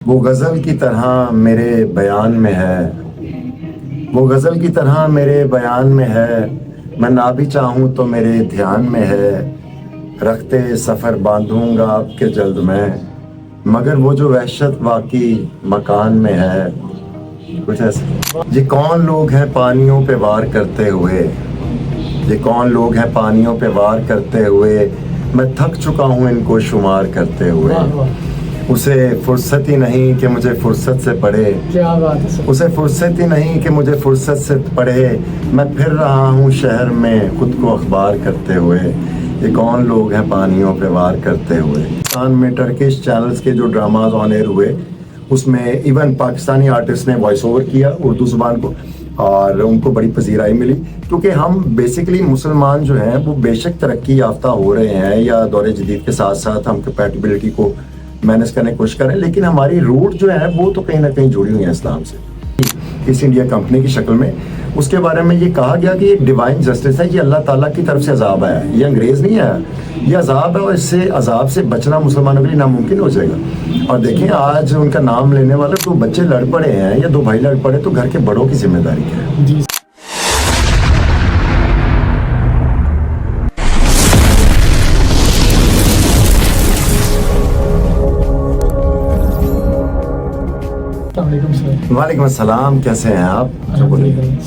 وہ غزل کی طرح میرے بیان میں ہے، وہ غزل کی طرح میرے بیان میں ہے، میں نہ بھی چاہوں تو میرے دھیان میں ہے، رختے سفر باندھوں گا آپ کے جلد میں، مگر وہ جو وحشت واقعی مکان میں ہے۔ کچھ ایسے یہ کون لوگ ہیں پانیوں پہ وار کرتے ہوئے، یہ کون لوگ ہیں پانیوں پہ وار کرتے ہوئے، میں تھک چکا ہوں ان کو شمار کرتے ہوئے، اسے فرصت ہی نہیں کہ مجھے فرصت سے پڑھے، اسے فرصت ہی نہیں کہ مجھے فرصت سے پڑھے، میں پھر رہا ہوں شہر میں خود کو اخبار کرتے ہوئے، یہ کون لوگ ہیں پانیوں پہ وار کرتے ہوئے۔ پاکستان میں ٹرکش چینلز کے جو ڈراماز آن ایئر ہوئے اس میں ایون پاکستانی آرٹسٹ نے وائس اوور کیا اردو زبان کو، اور ان کو بڑی پذیرائی ملی، کیونکہ ہم بیسیکلی مسلمان جو ہیں وہ بے شک ترقی یافتہ ہو رہے ہیں یا دور جدید کے ساتھ ساتھ ہم کمپیٹیبلٹی کو مینیج کرنے کی کوشش کریں، لیکن ہماری روٹ جو ہے وہ تو کہیں نہ کہیں جڑی ہوئی ہیں اسلام سے، اس انڈیا کمپنی کی شکل میں۔ اس کے بارے میں یہ کہا گیا کہ یہ ڈیوائن جسٹس ہے، یہ اللہ تعالیٰ کی طرف سے عذاب ہے، یہ انگریز نہیں ہے، یہ عذاب ہے، اور اس سے عذاب سے بچنا مسلمانوں کے لیے ناممکن ہو جائے گا۔ اور دیکھیں آج ان کا نام لینے والے دو بچے لڑ پڑے ہیں یا دو بھائی لڑ پڑے تو گھر کے بڑوں کی ذمہ داری کیا ہے؟ وعلیکم السلام، کیسے ہیں آپ؟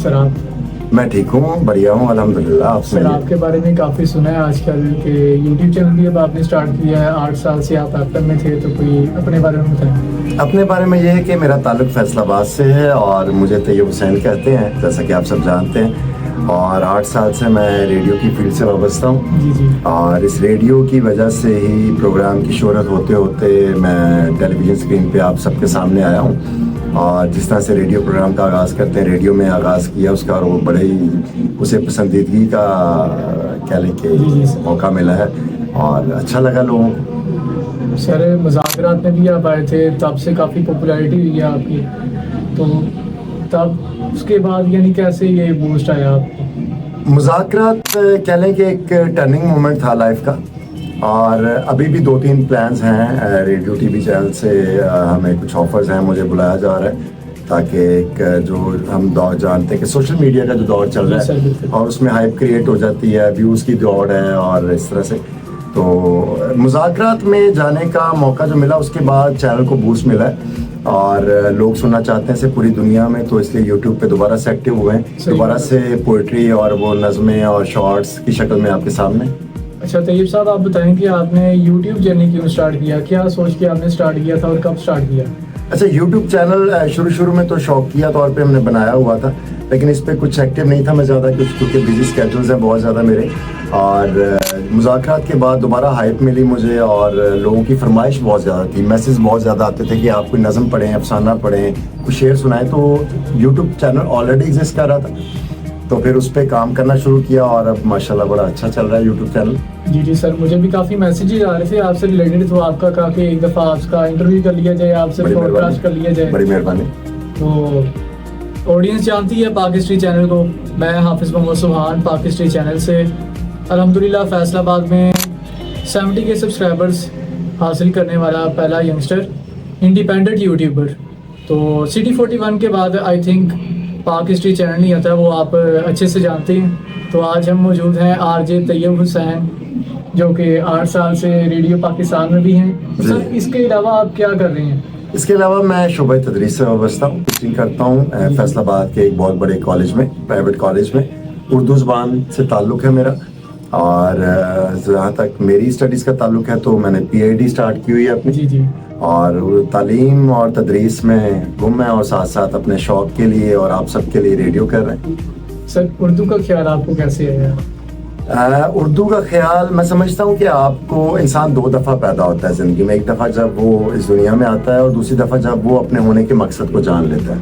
سر آپ؟ میں ٹھیک ہوں، بڑھیا ہوں الحمدللہ۔ آپ سر آپ کے بارے میں کافی سنا ہے آج کل کہ یوٹیوب چینل بھی اب آپ نے سٹارٹ کیا ہے، 8 سال سے آپ ایکٹر میں تھے، تو کوئی اپنے بارے میں بتائیں۔ اپنے بارے میں یہ ہے کہ میرا تعلق فیصل آباد سے ہے اور مجھے طیب حسین کہتے ہیں جیسا کہ آپ سب جانتے ہیں، اور 8 سال سے میں ریڈیو کی فیلڈ سے وابستہ ہوں، جی اور اس ریڈیو کی وجہ سے ہی پروگرام کی شہرت ہوتے ہوتے میں ٹیلی ویژن اسکرین پہ آپ سب کے سامنے آیا ہوں، اور جس طرح سے ریڈیو پروگرام کا آغاز کرتے ہیں، ریڈیو میں آغاز کیا اس کا، اور وہ بڑے ہی اسے پسندیدگی کا کہہ لیں کہ موقع ملا ہے اور اچھا لگا لوگوں کو۔ سر مذاکرات میں بھی آپ آئے تھے، تب سے کافی پاپولیرٹی ہوئی ہے آپ کی، تو تب اس کے بعد یعنی کیسے یہ بوسٹ آیا آپ کو؟ مذاکرات کہہ لیں کہ ایک ٹرننگ مومنٹ تھا لائف کا، اور ابھی بھی 2-3 پلانز ہیں ریڈیو ٹی وی چینل سے، ہمیں کچھ آفرز ہیں، مجھے بلایا جا رہا ہے تاکہ ایک جو ہم دور جانتے ہیں کہ سوشل میڈیا کا جو دور چل رہا ہے اور اس میں ہائپ کریٹ ہو جاتی ہے، ویوز کی دوڑ ہے، اور اس طرح سے تو مذاکرات میں جانے کا موقع جو ملا اس کے بعد چینل کو بوسٹ ملا ہے، اور لوگ سننا چاہتے ہیں اسے پوری دنیا میں، تو اس لیے یوٹیوب پہ دوبارہ سے ایکٹیو ہوئے ہیں، دوبارہ سے پوئٹری اور وہ نظمیں اور شارٹس کی شکل میں آپ کے سامنے۔ اچھا طیب صاحب، آپ بتائیں کہ آپ نے یوٹیوب جرنی کیوں سٹارٹ کیا، کیا سوچ کے آپ نے سٹارٹ کیا تھا اور کب سٹارٹ کیا؟ اچھا، یوٹیوب چینل شروع میں تو شوقیہ طور پہ ہم نے بنایا ہوا تھا، لیکن اس پہ کچھ ایکٹیو نہیں تھا میں زیادہ، کیونکہ بزی اسکیڈولز ہیں بہت زیادہ میرے، اور مذاکرات کے بعد دوبارہ ہائپ ملی مجھے، اور لوگوں کی فرمائش بہت زیادہ تھی، میسیج بہت زیادہ آتے تھے کہ آپ کوئی نظم پڑھیں، افسانہ پڑھیں، کچھ شعر سنائیں، تو یوٹیوب چینل آلریڈی ایگزسٹ کر رہا تھا، تو پھر اس پہ کام کرنا شروع کیا، اور اب ماشاءاللہ بڑا اچھا چل رہا ہے یوٹیوب چینل۔ جی سر، مجھے بھی کافی میسیجز آ رہے تھے آپ سے ریلیٹڈ، تو آپ کا کہا کہ ایک دفعہ آپ کا انٹرویو کر لیا جائے، آپ سے پوڈ کاسٹ کر لیا جائے۔ بڑی مہربانی۔ تو آڈینس جانتی ہے پاک ہسٹری چینل کو، میں حافظ محمد سبحان پاک ہسٹری چینل سے الحمدللہ فیصل آباد میں 70 کے سبسکرائبرز حاصل کرنے والا پہلا ینگسٹر انڈیپینڈنٹ یوٹیوبر۔ تو سٹی 41 کے بعد آئی تھنک پاک ہسٹری چینل نہیں آتا، وہ آپ اچھے سے جانتے ہیں۔ تو آج ہم موجود ہیں RJ طیب حسین، جو کہ 8 سال سے ریڈیو پاکستان میں بھی ہیں۔ سر اس کے علاوہ آپ کیا کر رہے ہیں؟ اس کے علاوہ میں شعبہ تدریس سے وابستہ ہوں، ٹیچنگ کرتا ہوں فیصل آباد کے ایک بہت بڑے کالج میں، پرائیویٹ کالج میں، اردو زبان سے تعلق ہے میرا، اور جہاں تک میری اسٹڈیز کا تعلق ہے تو میں نے PhD اسٹارٹ کی ہوئی ہے اپنی، جی اور تعلیم اور تدریس میں گم ہے، اور ساتھ ساتھ اپنے شوق کے لیے اور آپ سب کے لیے ریڈیو کر رہے ہیں۔ سر اردو کا خیال آپ کو کیسے آیا؟ اردو کا خیال میں سمجھتا ہوں کہ آپ کو انسان 2 دفعہ پیدا ہوتا ہے زندگی میں، ایک دفعہ جب وہ اس دنیا میں آتا ہے اور دوسری دفعہ جب وہ اپنے ہونے کے مقصد کو جان لیتا ہے۔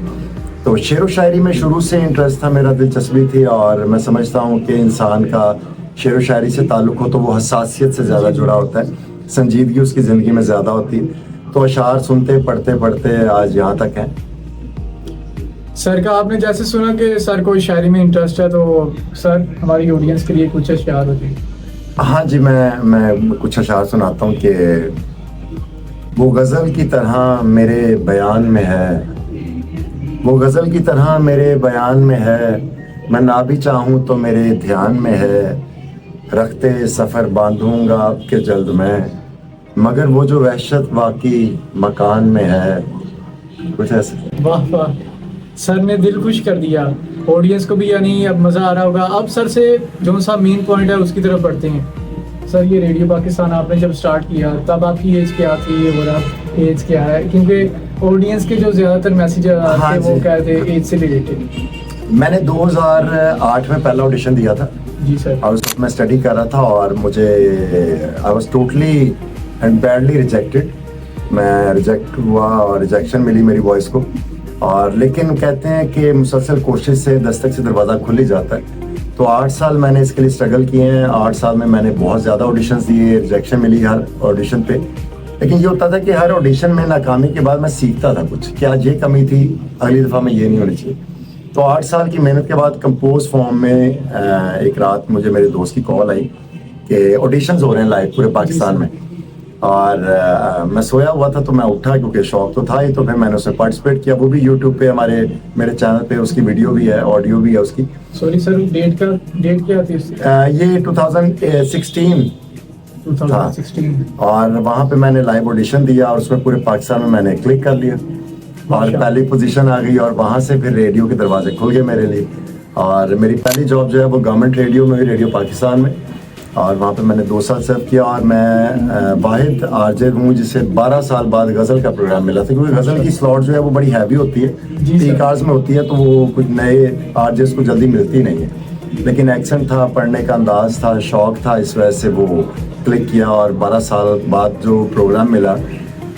تو شعر و شاعری میں شروع سے انٹرسٹ تھا میرا، دلچسپی تھی، اور میں سمجھتا ہوں کہ انسان کا شعر و شاعری سے تعلق ہو تو وہ حساسیت سے زیادہ جڑا ہوتا ہے، سنجیدگی اس کی زندگی میں زیادہ ہوتی ہے، تو اشعار سنتے پڑھتے آج یہاں تک ہیں۔ سر کا آپ نے جیسے سنا کہ سر کو شاعری میں انٹرسٹ ہے، تو سر ہماری آڈینس کے لیے کچھ اشعار ہوتے ہیں۔ ہاں جی، میں کچھ اشعار سناتا ہوں کہ وہ غزل کی طرح میرے بیان میں ہے، وہ غزل کی طرح میرے بیان میں ہے، میں نہ بھی چاہوں تو میرے دھیان میں ہے، رختے سفر باندھوں گا اب کے جلد میں، مگر وہ جو وحشت واقعی مکان میں ہے. کچھ ایسے. واہ واہ، سر نے دل خوش کر دیا آڈینس کو بھی، یعنی اب مزہ آ رہا ہوگا. اب سر سے جو سا مین پوائنٹ ہے اس کی طرف بڑھتے ہیں. سر یہ ریڈیو پاکستان آپ نے جب سٹارٹ کیا تب آپ کی ایج کیا تھی اور اب ایج کیا ہے؟ کیونکہ آڈینس کے جو زیادہ تر میسیج آتے ہیں وہ کیا تھے ایج سے ریلیٹڈ. میں نے 2008 میں پہلا آڈیشن دیا تھا. جی سر. اور اس وقت میں اسٹڈی کر رہا تھا اور مجھے I was totally and badly rejected. میں ریجیکٹ ہوا اور ریجیکشن ملی میری وائس کو. اور لیکن کہتے ہیں کہ مسلسل کوشش سے دستک سے دروازہ کھل ہی جاتا ہے. تو 8 سال میں نے اس کے لیے اسٹرگل کیے ہیں. 8 سال میں میں نے بہت زیادہ آڈیشنز دیے، ریجیکشن ملی ہر آڈیشن پہ. لیکن یہ ہوتا تھا کہ ہر آڈیشن میں ناکامی کے بعد میں سیکھتا تھا کچھ کہ آج یہ کمی تھی، اگلی دفعہ میں یہ نہیں ہونی چاہیے. تو 8 سال کی محنت کے بعد کمپوز فارم میں ایک رات مجھے میرے دوست کی کال آئی کہ آڈیشنز ہو رہے ہیں لائیو پورے پاکستان میں. اور میں سویا ہوا تھا تو میں اٹھا کیونکہ شوق تو تھا ہی. تو پھر میں نے اس میں پارٹیسپیٹ کیا. وہ بھی یوٹیوب پہ میرے چینل پہ اس کی ویڈیو بھی ہے، آڈیو بھی ہے اس کی. سوری سر، ڈیٹ کیا تھی؟ یہ 2016 تھا. اور وہاں پہ میں نے لائیو آڈیشن دیا اور اس میں پورے پاکستان میں نے کلک کر لیا اور پہلی پوزیشن آ گئی. اور وہاں سے پھر ریڈیو کے دروازے کھل گئے میرے لیے. اور میری پہلی جاب جو ہے وہ گورنمنٹ ریڈیو میں، ریڈیو پاکستان میں. اور وہاں پہ میں نے 2 سال سرو کیا. اور میں واحد آر جے ہوں جسے 12 سال بعد غزل کا پروگرام ملا تھا. کیونکہ غزل کی سلاٹ جو ہے وہ بڑی ہیوی ہوتی ہے، پیک آورز میں ہوتی ہے، تو وہ کچھ نئے آر جیز کو جلدی ملتی نہیں ہے. لیکن ایکسنٹ تھا، پڑھنے کا انداز تھا، شوق تھا، اس وجہ سے وہ کلک کیا. اور 12 سال بعد جو پروگرام ملا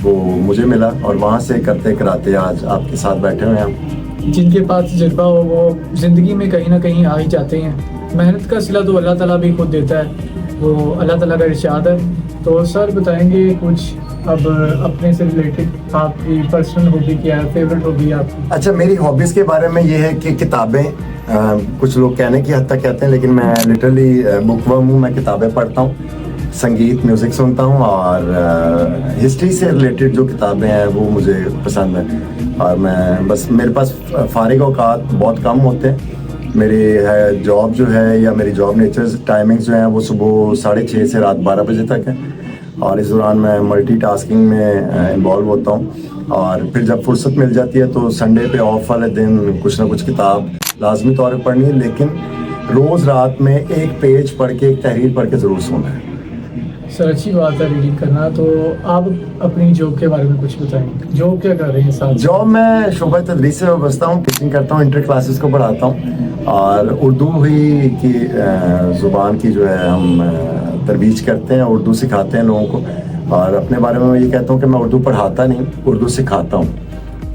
وہ مجھے ملا. اور وہاں سے کرتے کراتے آج آپ کے ساتھ بیٹھے ہوئے ہیں. جن کے پاس تجربہ ہو وہ زندگی میں کہیں نہ کہیں آ ہی جاتے ہیں. محنت کا صلہ تو اللہ تعالیٰ بھی خود دیتا ہے، وہ اللہ تعالیٰ کا ارشاد ہے. تو سر بتائیں گے کچھ اب اپنے سے ریلیٹڈ، آپ کی پرسنل ہابی کیا ہے، فیوریٹ ہابی آپ کی؟ اچھا، میری ہابیز کے بارے میں یہ ہے کہ کتابیں، کچھ لوگ کہنے کی حد تک کہتے ہیں لیکن میں لٹرلی بک ورم ہوں. میں کتابیں پڑھتا ہوں، سنگیت میوزک سنتا ہوں، اور ہسٹری سے ریلیٹڈ جو کتابیں ہیں وہ مجھے پسند ہیں. اور میں بس میرے پاس فارغ اوقات بہت کم ہوتے ہیں. میری جاب جو ہے یا میری جاب نیچرز ٹائمنگز جو ہیں وہ صبح 6:30 سے رات 12 بجے تک ہیں. اور اس دوران میں ملٹی ٹاسکنگ میں انوالو ہوتا ہوں. اور پھر جب فرصت مل جاتی ہے تو سنڈے پہ آف والے دن کچھ نہ کچھ کتاب لازمی طور پہ پڑھنی ہے. لیکن روز رات میں ایک پیج پڑھ کے، ایک تحریر پڑھ کے ضرور سونا ہے. سر اچھی بات ہے ریڈنگ کرنا. تو آپ اپنی جاب کے بارے میں کچھ بتائیں. جاب کیا کر رہے ہیں ساتھ؟ جاب میں شعبہ تدریس سے وابستہ ہوں، ٹیچنگ کرتا ہوں، انٹر کلاسز کو پڑھاتا ہوں. اور اردو ہی کی زبان کی جو ہے ہم ترویج کرتے ہیں، اردو سکھاتے ہیں لوگوں کو. اور اپنے بارے میں یہ کہتا ہوں کہ میں اردو پڑھاتا نہیں، اردو سکھاتا ہوں.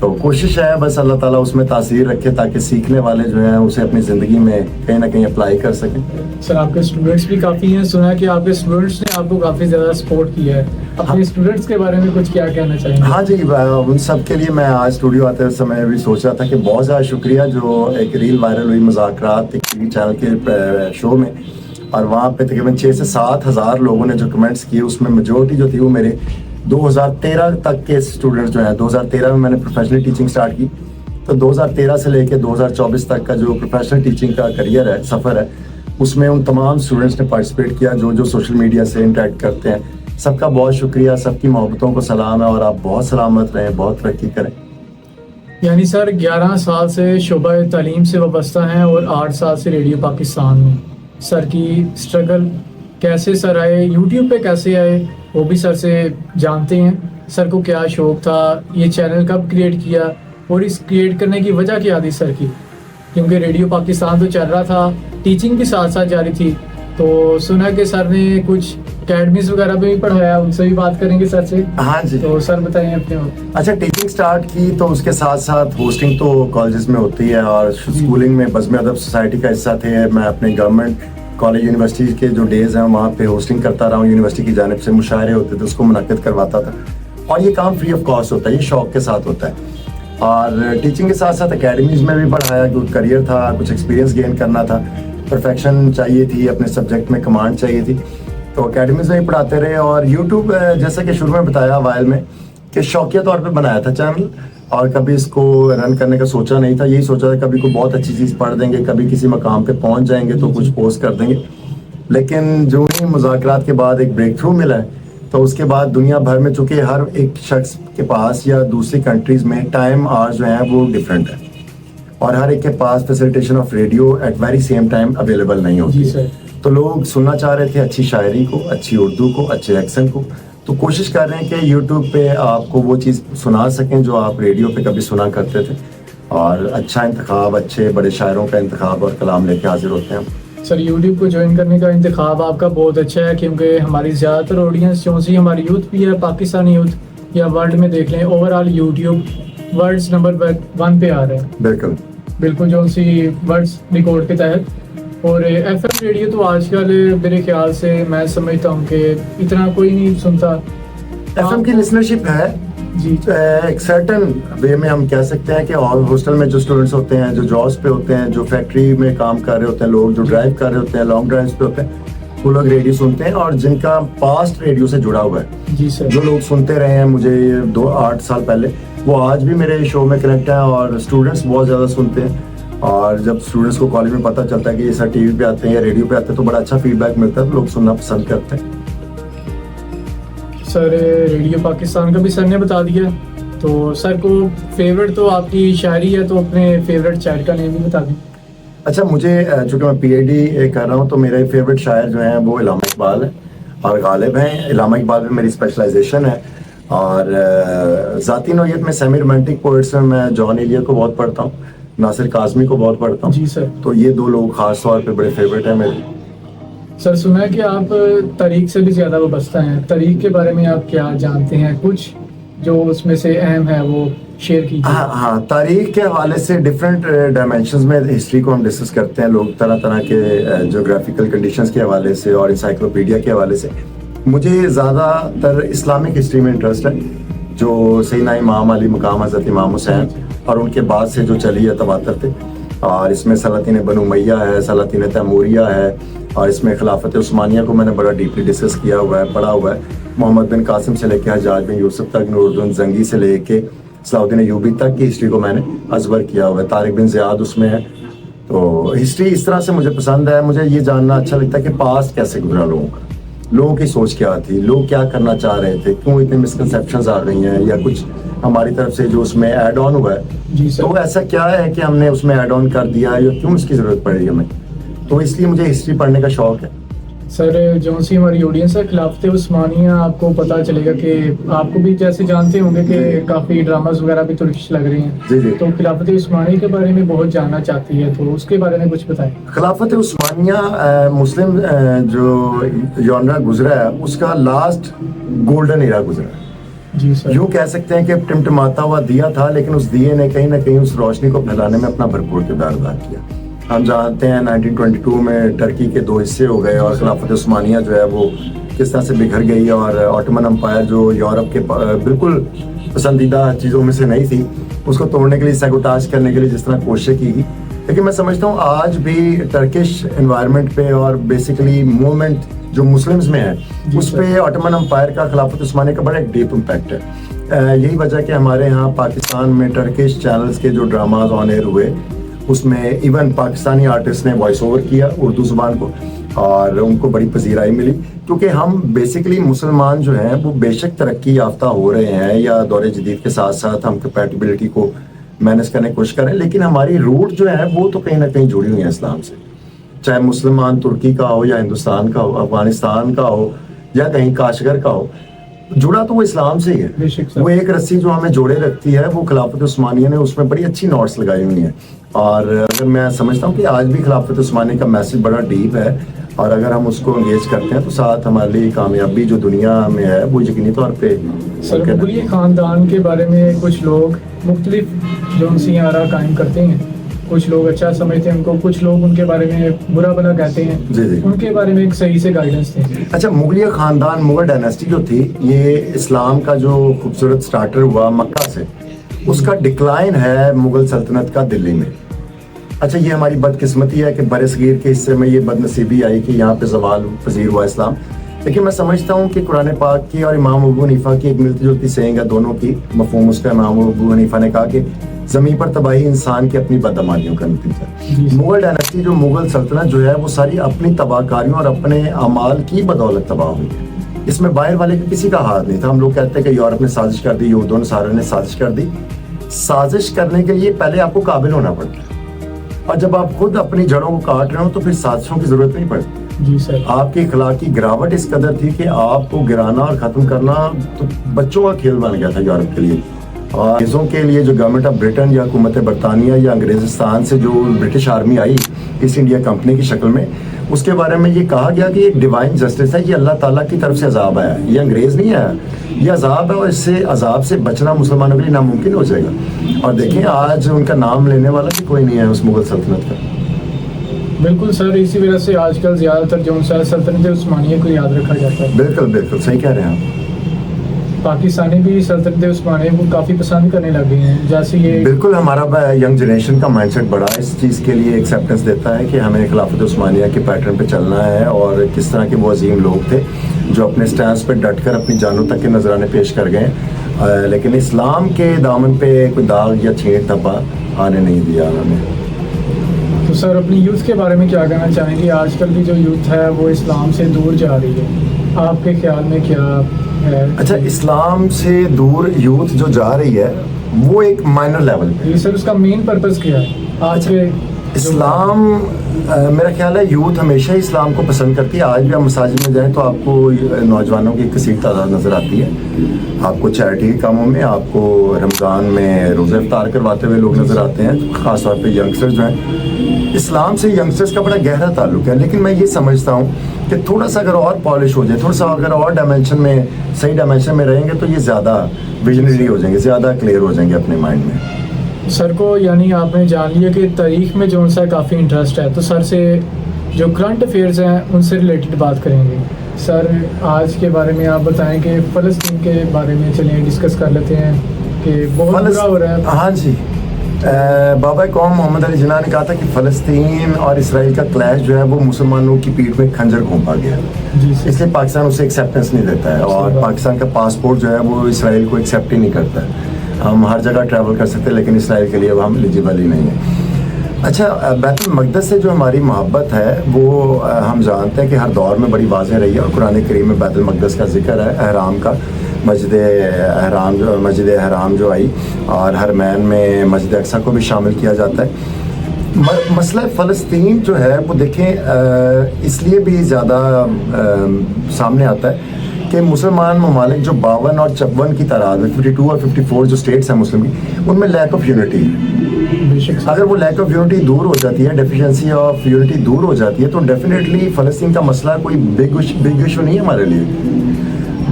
تو کوشش ہے بس اللہ تعالیٰ اس میں تاثیر رکھے تاکہ سیکھنے والے جو ہیں اسے اپنی زندگی میں کہیں نہ کہیں اپلائی کر سکیں. سر آپ کے اسٹوڈنٹس بھی کافی ہیں، سنا ہے کہ آپ کے اسٹوڈنٹس نے آپ کو کافی زیادہ سپورٹ کیا ہے. اپنے اسٹوڈنٹس کے بارے میں کچھ کیا کہنا چاہیں گے؟ ہاں جی، ان سب کے لیے میں آج اسٹوڈیو آتے سمے بھی سوچ رہا تھا کہ بہت زیادہ شکریہ جو ایک ریل وائرل ہوئی مذاکرات ایک ٹی وی چینل کے شو میں. اور وہاں پہ تقریباً 6 سے 7 ہزار لوگوں نے جو کمنٹس کیے اس میں میجورٹی جو تھی وہ میرے 2013 تک کے اسٹوڈنٹس جو ہیں. 2013 میں نے پروفیشنل ٹیچنگ سٹارٹ کی. تو 2013 سے لے کے 2024 تک کا جو پروفیشنل ٹیچنگ کا کریئر ہے، سفر ہے، اس میں ان تمام اسٹوڈنٹس نے پارٹیسپیٹ کیا جو سوشل میڈیا سے انٹریکٹ کرتے ہیں. سب کا بہت شکریہ، سب کی محبتوں کو سلام ہے. اور آپ بہت سلامت رہیں، بہت ترقی کریں. یعنی سر 11 سال سے شعبہ تعلیم سے وابستہ ہیں اور 8 سال سے ریڈیو پاکستان میں. سر کی اسٹرگل کیسے سر آئے، یوٹیوب پہ کیسے آئے وہ بھی سر سے جانتے ہیں. سر کو کیا شوق تھا، یہ چینل کب کریٹ کیا اور اس کریٹ کرنے کی وجہ کیا تھی سر کی؟ کیونکہ ریڈیو پاکستان تو چل رہا تھا، ٹیچنگ کے ساتھ ساتھ جاری تھی. تو سنا کہ سر نے کچھ اکیڈمیز وغیرہ پہ بھی پڑھایا، ان سے بھی بات کریں گے سر سے. ہاں جی. تو سر بتائیں اپنے. اچھا، ٹیچنگ سٹارٹ کی تو اس کے ساتھ ساتھ ہوسٹنگ تو کالجز میں ہوتی ہے. اور اسکولنگ میں بزم ادب سوسائٹی کا حصہ تھے. میں اپنے گورنمنٹ کالج یونیورسٹی کے جو ڈیز ہیں وہاں پہ ہوسٹنگ کرتا رہا ہوں. یونیورسٹی کی جانب سے مشاعرے ہوتے تھے، اس کو منعقد کرواتا تھا. اور یہ کام فری آف کاسٹ ہوتا ہے، یہ شوق کے ساتھ ہوتا ہے. اور ٹیچنگ کے ساتھ ساتھ اکیڈمیز میں بھی پڑھایا، کیونکہ کریئر تھا، کچھ ایکسپیرینس گین کرنا تھا، پرفیکشن چاہیے تھی، اپنے سبجیکٹ میں کمانڈ چاہیے تھی. تو اکیڈمیز میں ہی پڑھاتے رہے. اور یوٹیوب جیسا کہ شروع میں بتایا وائل میں کہ شوقیہ طور پہ بنایا تھا چینل, اور کبھی اس کو رن کرنے کا سوچا نہیں تھا. یہی سوچا تھا کبھی کوئی بہت اچھی چیز پڑھ دیں گے, کبھی کسی مقام پہ پہنچ جائیں گے تو کچھ پوسٹ کر دیں گے. لیکن جو ہی مذاکرات کے بعد ایک بریک تھرو ملا ہے, تو اس کے بعد دنیا بھر میں چونکہ ہر ایک شخص کے پاس یا دوسری کنٹریز میں ٹائم آورز جو ہیں وہ ڈفرینٹ ہے, اور ہر ایک کے پاس facilitation of radio at very same time available نہیں ہوتی ہے. تو لوگ سننا چاہ رہے تھے اچھی شاعری کو, اچھی اردو کو, اچھے ایکسنٹ کو. تو کوشش کر رہے ہیں کہ یوٹیوب پہ آپ کو وہ چیز سنا سکیں جو آپ ریڈیو پہ کبھی سنا کرتے تھے, اور اچھا انتخاب, اچھے بڑے شاعروں کا انتخاب اور کلام لے کے حاضر ہوتے ہیں. سر یوٹیوب کو جوائن کرنے کا انتخاب آپ کا بہت اچھا ہے, کیونکہ ہماری زیادہ تر آڈینس جو سی ہماری یوتھ بھی ہے, پاکستانی یوتھ یا ورلڈ میں دیکھ لیں, over all YouTube world's number 1 پہ آ رہے ہیں. بالکل جو سی ورلڈز ریکارڈ کے تحت. اور ایف ایم ریڈیو تو آج کل میرے خیال سے میں سمجھتا ہوں کہ اتنا کوئی نہیں سنتا. ایف ایم کی لسنرشپ ہے جی, ایک سرٹن وے میں ہم کہہ سکتے ہیں کہ ہاسٹل میں جو اسٹوڈنٹس ہوتے ہیں, جو جابس پہ ہوتے ہیں, جو فیکٹری میں کام کر رہے ہوتے ہیں لوگ, جو ڈرائیو کر رہے ہوتے ہیں, لانگ ڈرائیوز پہ ہوتے ہیں, وہ لوگ ریڈیو سنتے ہیں, اور جن کا پاسٹ ریڈیو سے جڑا ہوا ہے. جی سر, جو لوگ سنتے رہے ہیں مجھے 8 سال پہلے, وہ آج بھی میرے شو میں کنیکٹ ہیں, اور اسٹوڈنٹس بہت زیادہ سنتے ہیں. اور جب اسٹوڈنٹس کو کالج میں پتہ چلتا ہے کہ یہ سر ٹی وی پہ آتے ہیں یا ریڈیو پہ آتے ہیں تو بڑا اچھا فیڈ بیک ملتا ہے, لوگ سننا پسند کرتے ہیں. سر ریڈیو پاکستان کا بھی سر نے بتا دیا, تو سر کو فیوریٹ تو آپ کی شاعری ہے, تو اپنے فیوریٹ شاعر کا نیم بھی بتا دیں. اچھا, مجھے چونکہ میں پی ایچ ڈی کر رہا ہوں تو میرے فیوریٹ شاعر جو ہیں وہ علامہ اقبال ہیں اور غالب ہیں. علامہ اقبال میں میری اسپیشلائزیشن ہے, اور ذاتی نوعیت میں سیمی رومانٹک پوئٹس میں جان ایلیٹ کو بہت پڑھتا ہوں, ناصر کاظمی کو بہت پڑھتا ہوں. جی سر, تو یہ 2 لوگ خاص طور پہ بڑے فیوریٹ ہیں میرے. سر سنا ہے کہ آپ تاریخ سے بھی زیادہ وابستہ ہیں, تاریخ کے بارے میں آپ کیا جانتے ہیں, کچھ جو اس میں سے اہم ہے وہ شیئر کیجیے. ہاں, تاریخ کے حوالے سے ڈفرینٹ ڈائمینشنز میں ہسٹری کو ہم ڈسکس کرتے ہیں, لوگ طرح طرح کے جغرافیکل کنڈیشنز کے حوالے سے اور انسائکلوپیڈیا کے حوالے سے. مجھے زیادہ تر اسلامک ہسٹری میں انٹرسٹ ہے, جو سیدنا امام علی مقام حضرت امام حسین اور ان کے بعد سے جو چلی ہے تواتر تھے, اور اس میں سلاطین بنو امیہ ہے, سلاطین تیموریہ ہے, اور اس میں خلافت عثمانیہ کو میں نے بڑا ڈیپلی ڈسکس کیا ہوا ہے, پڑھا ہوا ہے. محمد بن قاسم سے لے کے حجاج بن یوسف تک, نور الدین زنگی سے لے کے صلاح الدین ایوبی تک کی ہسٹری کو میں نے ازبر کیا ہوا ہے. طارق بن زیاد اس میں ہے. تو ہسٹری اس طرح سے مجھے پسند ہے, مجھے یہ جاننا اچھا لگتا ہے کہ پاسٹ کیسے گزرا لوگوں کا, لوگوں کی سوچ کیا تھی, لوگ کیا کرنا چاہ رہے تھے, کیوں اتنے مسکنسیپشنز آ گئی ہیں, یا کچھ ہماری طرف سے جو اس میں ایڈ آن ہوا ہے. جی سر, تو ایسا کیا ہے کہ ہم نے اس میں ایڈ آن کر دیا, یا کیوں اس کی ضرورت پڑی ہمیں. تو اس لیے مجھے ہسٹری پڑھنے کا شوق ہے. سر جو سی ہماری آڈینس ہے, خلافت عثمانیہ آپ کو پتہ چلے گا کہ آپ کو بھی جیسے جانتے ہوں گے کہ کافی ڈراماز وغیرہ بھی ترکش لگ رہی ہیں. جی, تو خلافت عثمانیہ کے بارے میں بہت جاننا چاہتی ہے, تو اس کے بارے میں کچھ بتائیں. خلافت عثمانیہ مسلم جو جانرا گزرا ہے اس کا لاسٹ گولڈن ایرا گزرا ہے. جی سر, یوں کہہ سکتے ہیں کہ ٹمٹماتا ہوا دیا تھا, لیکن اس دیے نے کہیں نہ کہیں اس روشنی کو پھیلانے میں اپنا بھرپور کردار ادا کیا. ہم جانتے ہیں 1922 میں ٹرکی کے 2 حصے ہو گئے, اور خلافت عثمانیہ جو ہے وہ کس طرح سے بکھر گئی, اور آٹومن امپائر جو یورپ کے بالکل پسندیدہ چیزوں میں سے نہیں تھی, اس کو توڑنے کے لیے, سیکوٹاج کرنے کے لیے جس طرح کوشش کی گئی. لیکن میں سمجھتا ہوں آج بھی ٹرکش انوائرمنٹ پہ اور بیسیکلی موومنٹ جو مسلمز میں ہے اس پہ آٹومن امپائر کا, خلافت عثمانیہ کا بڑا ایک ڈیپ امپیکٹ ہے. یہی وجہ کہ ہمارے یہاں پاکستان میں ٹرکش چینلز کے جو ڈراماز آن ایئر ہوئے اس میں ایون پاکستانی آرٹسٹ نے وائس اوور کیا اردو زبان کو, اور ان کو بڑی پذیرائی ملی. کیونکہ ہم بیسیکلی مسلمان جو ہیں وہ بے شک ترقی یافتہ ہو رہے ہیں, یا دور جدید کے ساتھ ساتھ ہم کمپیٹیبلٹی کو مینیج کرنے کی کوشش کریں, لیکن ہماری روٹ جو ہے وہ تو کہیں نہ کہیں جڑی ہوئی ہیں اسلام سے. چاہے مسلمان ترکی کا ہو, یا ہندوستان کا ہو, افغانستان کا ہو, یا کہیں کاشغر کا ہو, جڑا تو وہ اسلام سے ہی ہے. وہ ایک رسی جو ہمیں جوڑے رکھتی ہے وہ خلافت عثمانیہ نے اس میں بڑی اچھی نوٹس لگائی ہوئی ہیں. اور اگر میں سمجھتا ہوں کہ آج بھی خلافت عثمانیہ کا میسج بڑا ڈیپ ہے, اور اگر ہم اس کو انگیج کرتے ہیں تو ساتھ ہمارے لیے کامیابی جو دنیا میں ہے وہ یقینی طور پہ. سر مغلیہ خاندان کے بارے میں کچھ لوگ مختلف جو سی آرا قائم کرتے ہیں, کچھ لوگ اچھا سمجھتے ہیں ان کو, کچھ لوگ ان کے بارے میں برا بھلا کہتے ہیں. جی, ان کے بارے میں ایک صحیح سے گائیڈنس دیں. اچھا, مغلیہ خاندان, مغل ڈائناسٹی جو تھی, یہ اسلام کا جو خوبصورت سٹارٹر ہوا مکہ سے, اس کا ڈکلائن ہے مغل سلطنت کا دلی میں. اچھا, یہ ہماری بدقسمتی ہے کہ برصغیر کے حصے میں یہ بد نصیبی آئی کہ یہاں پہ زوال پذیر ہوا اسلام. لیکن میں سمجھتا ہوں کہ قرآن پاک کی اور امام ابو حنیفہ کی ایک ملتی جلتی سینگ ہے دونوں کی مفہوم اس کا. امام ابو حنیفہ نے کہا کہ زمین پر تباہی انسان کی اپنی بدعمالیوں کا نتیجہ ہے. مغل ڈائناسٹی جو مغل سلطنت جو ہے وہ ساری اپنی تباہ کاریوں اور اپنے اعمال کی بدولت تباہ ہوئی ہے. اس میں باہر والے کا کسی کا ہاتھ نہیں تھا. ہم لوگ کہتے ہیں کہ یورپ نے سازش کر دی, یہود و نصارہ نے سازش کر دی. سازش کرنے کے لیے پہلے آپ کو قابل ہونا پڑتا ہے, اور جب آپ خود اپنی جڑوں کو کاٹ رہے ہو تو پھر سازشوں کی ضرورت نہیں پڑتی. جی سر. آپ کی اخلاقی گراوٹ اس قدر تھی کہ آپ کو گرانا اور ختم کرنا تو بچوں کا کھیل بن گیا تھا یورپ کے لیے. اور انگریزوں کے لیے جو گورنمنٹ آف برٹن یا حکومت برطانیہ یا انگریزستان سے جو برٹش آرمی آئی ایسٹ انڈیا کمپنی کی شکل میں, اس کے بارے میں یہ کہا گیا کہ یہ ڈیوائن جسٹس ہے, یہ اللہ تعالیٰ کی طرف سے عذاب آیا ہے, یہ انگریز نہیں آیا, یہ عذاب ہے, اور اس سے عذاب سے بچنا مسلمانوں کے لیے ناممکن ہو جائے گا. اور دیکھیں آج ان کا نام لینے والا بھی کوئی نہیں ہے اس مغل سلطنت کا. بالکل سر, اسی وجہ سے آج کل زیادہ تر جو سلطنت عثمانیہ کو یاد رکھا جاتا ہے. بالکل بالکل صحیح کہہ رہے ہیں آپ. پاکستانی بھی سلطنت عثمانیہ کو کافی پسند کرنے لگ گئے ہیں, جیسے یہ بالکل ہمارا ینگ جنریشن کا مائنڈ سیٹ بڑا اس چیز کے لیے ایکسیپٹنس دیتا ہے کہ ہمیں خلافت عثمانیہ کے پیٹرن پہ چلنا ہے, اور کس طرح کے وہ عظیم لوگ تھے جو اپنے سٹینس پہ ڈٹ کر اپنی جانوں تک کے نذرانے پیش کر گئے, لیکن اسلام کے دامن پہ کوئی داغ یا چھینٹ دھبا آنے نہیں دیا انہوں نے. تو سر اپنی یوتھ کے بارے میں کیا کہنا چاہیں گے؟ آج کل کی جو یوتھ ہے وہ اسلام سے دور جا رہی ہے, آپ کے خیال میں کیا ہے؟ اچھا, اسلام سے دور یوتھ جو جا رہی ہے وہ ایک مائنر لیول پہ. سر اس کا مین پرپز کیا ہے آج کے اسلام؟ میرا خیال ہے یوتھ ہمیشہ ہی اسلام کو پسند کرتی ہے. آج بھی آپ مساجد میں جائیں تو آپ کو نوجوانوں کی کثیر تعداد نظر آتی ہے. آپ کو چیریٹی کے کاموں میں, آپ کو رمضان میں روزہ افطار کرواتے ہوئے لوگ نظر آتے ہیں, خاص طور پہ ینگسٹر جو ہیں. اسلام سے ینگسٹرز کا بڑا گہرا تعلق ہے, لیکن میں یہ سمجھتا ہوں کہ تھوڑا سا اگر اور پالش ہو جائے, تھوڑا سا اگر اور ڈائمینشن میں صحیح ڈائمینشن میں رہیں گے تو یہ زیادہ ویژنری ہو جائیں گے, زیادہ کلیئر ہو جائیں گے اپنے مائنڈ میں. سر کو یعنی آپ نے جان لیا کہ تاریخ میں جو ان سے کافی انٹرسٹ ہے, تو سر سے جو کرنٹ افیئرز ہیں ان سے ریلیٹڈ بات کریں گے. سر آج کے بارے میں آپ بتائیں کہ فلسطین کے بارے میں چلیں ڈسکس کر لیتے ہیں کہ بہت برا ہو رہا ہے. ہاں جی, بابا قوم محمد علی جناح نے کہا تھا کہ فلسطین اور اسرائیل کا کلیش جو ہے وہ مسلمانوں کی پیٹھ میں کھنجر گھونپا گیا, اس لیے پاکستان اسے ایکسیپٹنس نہیں دیتا ہے, اور پاکستان کا پاسپورٹ جو ہے وہ اسرائیل کو ایکسیپٹ ہی نہیں کرتا ہے. ہم ہر جگہ ٹریول کر سکتے ہیں لیکن اسرائیل کے لیے وہ ہم ایلیجیبل ہی نہیں ہیں. اچھا, بیت المقدس سے جو ہماری محبت ہے وہ ہم جانتے ہیں کہ ہر دور میں بڑی واضح رہی ہے, اور قرآن کریم میں بیت المقدس کا ذکر ہے, احرام کا, مسجد احرام جو آئی, اور حرمین میں مسجد اقصی کو بھی شامل کیا جاتا ہے. مسئلہ فلسطین جو ہے وہ دیکھیں اس لیے بھی زیادہ سامنے آتا ہے کہ مسلمان ممالک جو 52 اور 54 کی تعداد میں 52 اور 54 جو اسٹیٹس ہیں مسلم کی, ان میں لیک آف یونٹی ہے. اگر وہ لیک آف یونٹی دور ہو جاتی ہے, ڈیفیشنسی آف یونٹی دور ہو جاتی ہے, تو ڈیفینیٹلی فلسطین کا مسئلہ کوئی بگ ایشو نہیں ہے ہمارے لیے.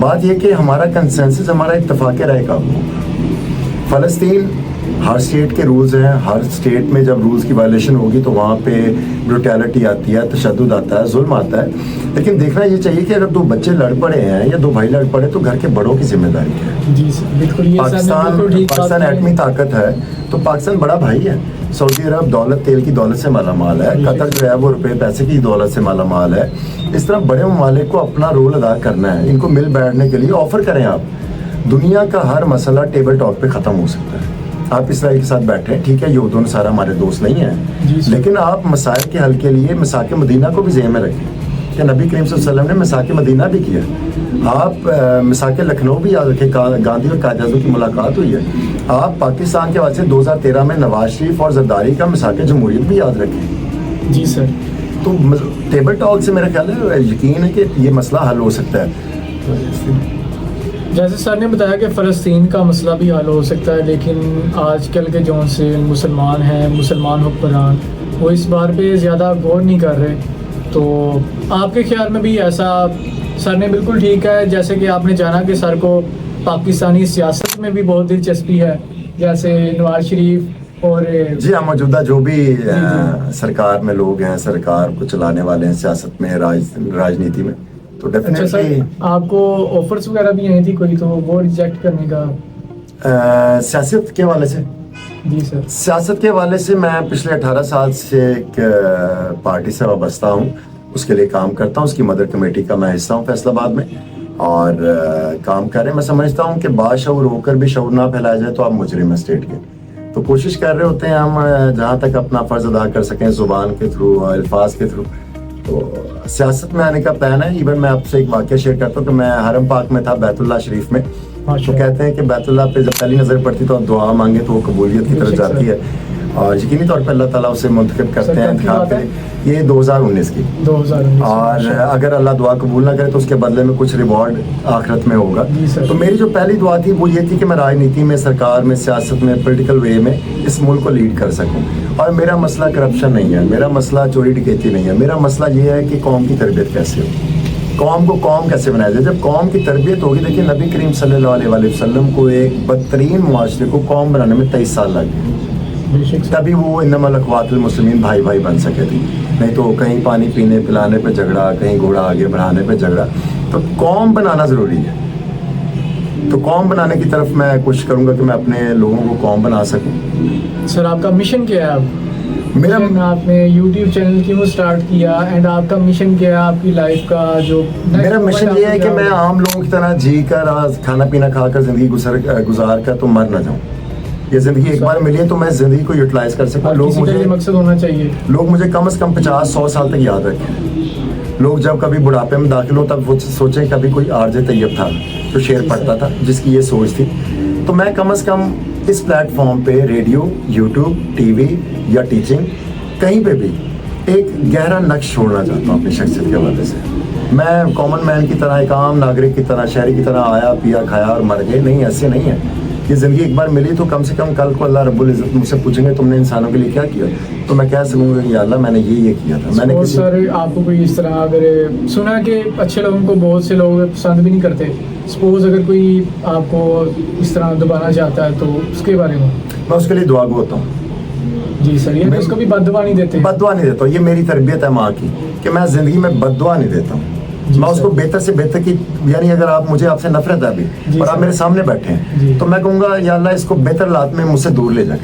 بات یہ کہ ہمارا کنسنسس, ہمارا اتفاق رائے کا ہو. فلسطین ہر اسٹیٹ کے رولز ہیں, ہر اسٹیٹ میں جب رولز کی وائلیشن ہوگی تو وہاں پہ بروٹیلٹی آتی ہے, تشدد آتا ہے, ظلم آتا ہے. لیکن دیکھنا یہ چاہیے کہ اگر 2 بچے لڑ پڑے ہیں یا 2 بھائی لڑ پڑے تو گھر کے بڑوں کی ذمہ داری ہے. جی بالکل, پاکستان ایٹمی طاقت ہے تو پاکستان بڑا بھائی ہے. سعودی عرب دولت, تیل کی دولت سے مالا مال ہے, قطر جو ہے وہ روپے پیسے کی دولت سے مالا مال ہے. اس طرح بڑے ممالک کو اپنا رول ادا کرنا ہے, ان کو مل بیٹھنے کے لیے آفر کریں. آپ دنیا کا ہر مسئلہ ٹیبل ٹاک پہ ختم ہو سکتا ہے. آپ اسرائیل کے ساتھ بیٹھیں, ٹھیک ہے, یہود و نصارہ ہمارے دوست نہیں ہیں, لیکن آپ مسائل کے حل کے لیے مساک مدینہ کو بھی ذہن میں رکھیں کہ نبی کریم صلی اللہ علیہ وسلم نے مساک مدینہ بھی کیا. آپ مساک لکھنؤ بھی یاد رکھیں, گاندھی اور قائد اعظم کی ملاقات ہوئی ہے. آپ پاکستان کے واسطے 2013 میں نواز شریف اور زرداری کا مساک جمہوریت بھی یاد رکھیں. جی سر. تو ٹیبل ٹاک سے میرا خیال ہے یقین ہے کہ یہ مسئلہ حل ہو سکتا ہے. جیسے سر نے بتایا کہ فلسطین کا مسئلہ بھی حل ہو سکتا ہے, لیکن آج کل کے جو سے مسلمان ہیں, مسلمان حکمران, وہ اس بار پہ زیادہ غور نہیں کر رہے. تو آپ کے خیال میں بھی ایسا؟ سر نے بالکل ٹھیک ہے, جیسے کہ آپ نے جانا کہ سر کو پاکستانی سیاست میں بھی بہت دلچسپی ہے, جیسے نواز شریف اور جی ہاں موجودہ جو بھی سرکار میں لوگ ہیں, سرکار کو چلانے والے ہیں, سیاست میں, راجنیتی میں, تو ڈیفینیٹلی آپ کو آفرز وغیرہ بھی آئی تھی کوئی, تو وہ ریجیکٹ کرنے کا سیاست کے حوالے سے؟ جی سر. سیاست کے حوالے سے میں پچھلے 18 سال سے ایک پارٹی سے وابستہ ہوں, اس کے لیے کام کرتا ہوں. اس کی مدر کمیٹی کا میں حصہ ہوں فیصل آباد میں, اور کام کر رہے ہیں. میں سمجھتا ہوں کہ باشعور ہو کر بھی شعور نہ پھیلایا جائے تو آپ مجرم ہیں اسٹیٹ کے. تو کوشش کر رہے ہوتے ہیں ہم جہاں تک اپنا فرض ادا کر سکیں زبان کے تھرو, الفاظ کے تھرو. تو سیاست میں آنے کا پلان ہے. ایون میں آپ سے ایک واقعہ شیئر کرتا ہوں کہ میں حرم پاک میں تھا, بیت اللہ شریف میں. تو کہتے ہیں کہ بیت اللہ پہ جب پہلی نظر پڑتی تو آپ دعا مانگے تو وہ قبولیت کی طرف جاتی ہے, اور یقینی طور پہ اللہ تعالیٰ اسے منتخب کرتے ہیں انتخاب کے لیے. یہ 2019 کی, اور اگر اللہ دعا قبول نہ کرے تو اس کے بدلے میں کچھ ریوارڈ آخرت میں ہوگا. تو میری جو پہلی دعا تھی وہ یہ تھی کہ میں راجنیتی میں, سرکار میں, سیاست میں, پولیٹیکل وے میں اس ملک کو لیڈ کر سکوں. اور میرا مسئلہ کرپشن نہیں ہے, میرا مسئلہ چوری ڈکیتی نہیں ہے. میرا مسئلہ یہ ہے کہ قوم کی تربیت کیسے ہو, قوم کو قوم کیسے بنایا جائے. جب قوم کی تربیت ہوگی, دیکھیے نبی کریم صلی اللہ علیہ وسلم کو ایک بدترین معاشرے کو قوم بنانے میں 23 سال لگ گئے, تبھی وہ انما الاخوات المسلمین بھائی بھائی بن سکے تھے. نہیں تو کہیں پانی پینے پلانے پہ جھگڑا, کہیں گھوڑا آگے بڑھانے پہ جھگڑا. تو قوم بنانا ضروری ہے. تو قوم بنانے کی طرف میں کوشش کروں گا کہ میں اپنے لوگوں کو قوم بنا سکوں. سر آپ کا مشن کیا ہے اب؟ میرا آپ نے یوٹیوب چینل کیوں اسٹارٹ کیا, اینڈ آپ کا مشن کیا ہے, آپ کی لائف کا جو میرا مشن یہ ہے کہ میں عام لوگوں کی طرح جی کر, کھانا پینا کھا کر زندگی گزار کر تو مر نہ جاؤں. یہ زندگی ایک بار ملی ہے تو میں زندگی کو یوٹیلائز کر سکوں. لوگ مجھے مقصد ہونا چاہیے, لوگ مجھے کم از کم 50-100 سال تک یاد رکھیں. لوگ جب کبھی بڑھاپے میں داخل ہو تب وہ سوچیں کبھی کوئی آرجے طیب تھا جو شعر پڑھتا تھا, جس کی یہ سوچ تھی. تو میں کم از کم اس پلیٹ فارم پہ, ریڈیو, یوٹیوب, ٹی وی یا ٹیچنگ, کہیں پہ بھی ایک گہرا نقش چھوڑنا چاہتا ہوں اپنی شخصیت کے حوالے سے. میں کامن مین کی طرح, ایک عام ناگرک کی طرح, شہری کی طرح آیا پیا کھایا اور مر گئے. نہیں, ایسے نہیں ہے. یہ زندگی ایک بار ملی تو کم سے کم کل کو اللہ رب العزت مجھ سے پوچھیں گے تم نے انسانوں کے لیے کیا کیا, تو میں کہہ سکوں گا یا اللہ میں نے یہ کیا تھا. میں نے سر آپ کو کوئی اس طرح اگر سنا کہ اچھے لوگوں کو بہت سے لوگ پسند بھی نہیں کرتے, سپوز اگر کوئی آپ کو اس طرح دبانا چاہتا ہے تو اس کے بارے میں اس کے لیے دعا گو ہوتا ہوں. جی سر, یہ اس کو بھی بد دعا نہیں دیتے؟ بد دعا نہیں دیتا ہوں. یہ میری تربیت ہے ماں کی کہ میں زندگی میں بد دعا نہیں دیتا ہوں. میں اس کو بہتر سے بہتر کی, یعنی اگر آپ سے نفرت ہے ابھی اور آپ میرے سامنے بیٹھے ہیں تو میں کہوں گا یا اللہ اس کو بہتر حالات میں مجھ سے دور لے جا.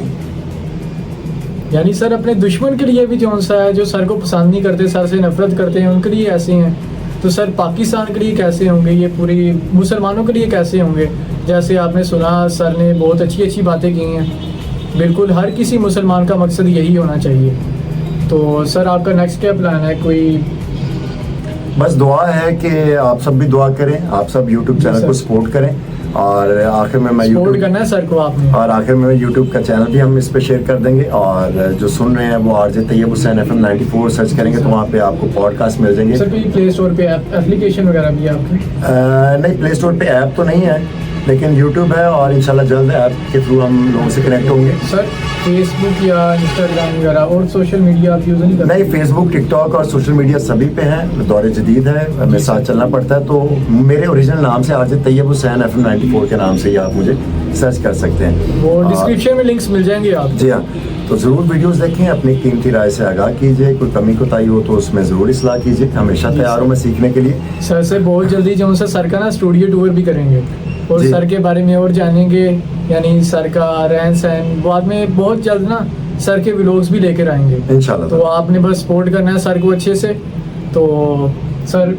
یعنی سر اپنے دشمن کے لیے بھی جو سا ہے, جو سر کو پسند نہیں کرتے, سر سے نفرت کرتے ہیں, ان کے لیے ایسے ہیں. تو سر پاکستان کے لیے کیسے ہوں گے, یہ پوری مسلمانوں کے لیے کیسے ہوں گے؟ جیسے آپ نے سنا سر نے بہت اچھی باتیں کی ہیں. بالکل ہر کسی مسلمان کا مقصد یہی ہونا چاہیے. تو سر آپ کا نیکسٹ کیا پلان ہے؟ کوئی بس دعا ہے کہ آپ سب بھی دعا کریں, آپ سب یوٹیوب چینل کو سپورٹ کریں, اور آخر میں سپورٹ کرنا ہے سر کو آپ نے, اور آخر میں یوٹیوب کا چینل بھی ہم اس پہ شیئر کر دیں گے. اور جو سن رہے ہیں وہ RJ طیب حسین FM 94 سرچ کریں گے تو وہاں پہ آپ کو پوڈ کاسٹ مل جائیں گے. سر کوئی پلے اسٹور پہ اپلیکیشن وغیرہ بھی ہے آپ کی؟ نہیں, پلے اسٹور پہ ایپ تو نہیں ہے, لیکن یوٹیوب ہے, اور انشاءاللہ جلد ایپ کے تھرو ہم لوگوں سے کنیکٹ ہوں گے. سر فیس بک یا انسٹاگرام وغیرہ اور سوشل میڈیا آپ یوز نہیں کرتے؟ نہیں, فیس بک, ٹک ٹاک اور سوشل میڈیا سبھی پہ ہیں. دور جدید ہے, میرے ساتھ چلنا پڑتا ہے. تو میرے اوریجنل نام سے RJ طیب حسین FM 94 کے نام سے ہی آپ مجھے سرچ کر سکتے ہیں. وہ ڈسکرپشن میں لنکس مل جائیں گے آپ. جی ہاں, تو ضرور ویڈیوز دیکھیں, اپنی قیمتی رائے سے آگاہ کیجیے. کوئی کمی کوتاہی ہو تو اس میں ضرور اصلاح کیجیے. ہمیشہ تیار ہوں میں سیکھنے کے لیے. سر سے بہت جلدی جو سر کا نا اسٹوڈیو ٹور بھی کریں گے, اور سر کے بارے میں اور جانیں گے, یعنی سر کا رہن سہن. بعد میں بہت جلد نا سر کے ولاگس بھی لے کر آئیں گے انشاءاللہ. تو آپ نے بس سپورٹ کرنا ہے سر کو اچھے سے. تو سر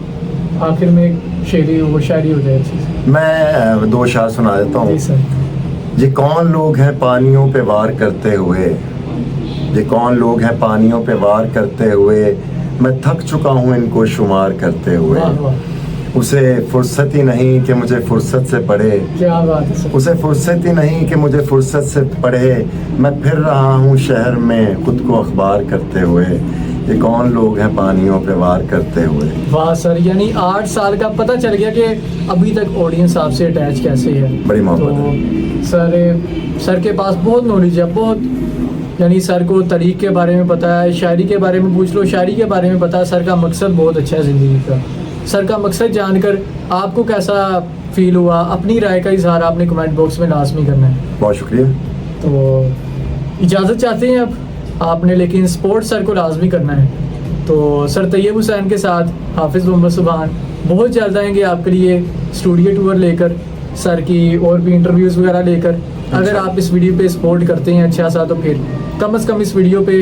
آخر میں شاعری ہو جائے اچھی سے. میں 2 اشعار سنا دیتا ہوں. جی سر. یہ کون لوگ ہیں پانیوں پہ وار کرتے ہوئے, یہ کون لوگ ہیں پانیوں پہ وار کرتے ہوئے, میں تھک چکا ہوں ان کو شمار کرتے ہوئے. اسے فرصت ہی نہیں کہ مجھے فرصت سے پڑھے, کیا بات ہے سر. اسے فرصت ہی نہیں کہ مجھے فرصت سے پڑھے, میں پھر رہا ہوں شہر میں خود کو اخبار کرتے ہوئے. یہ کون لوگ ہیں پانیوں پہ وار کرتے ہوئے. واہ سر, یعنی 8 سال کا پتہ چل گیا کہ ابھی تک آڈینس آپ سے اٹیچ کیسے ہے. بڑی محبت ہے. سر کے پاس بہت نالج ہے, بہت, یعنی سر کو تاریخ کے بارے میں پتہ ہے, شاعری کے بارے میں پوچھ لو, شاعری کے بارے میں پتہ ہے. سر کا مقصد بہت اچھا ہے زندگی کا. سر کا مقصد جان کر آپ کو کیسا فیل ہوا؟ اپنی رائے کا اظہار آپ نے کمنٹ باکس میں لازمی کرنا ہے. بہت شکریہ. تو اجازت چاہتے ہیں اب آپ نے, لیکن سپورٹ سر کو لازمی کرنا ہے. تو سر طیب حسین کے ساتھ حافظ محمد سبحان بہت جلد آئیں گے آپ کے لیے اسٹوڈیو ٹور لے کر, سر کی اور بھی انٹرویوز وغیرہ لے کر. اگر آپ اس ویڈیو پہ سپورٹ کرتے ہیں اچھا سا, تو پھر کم از کم اس ویڈیو پہ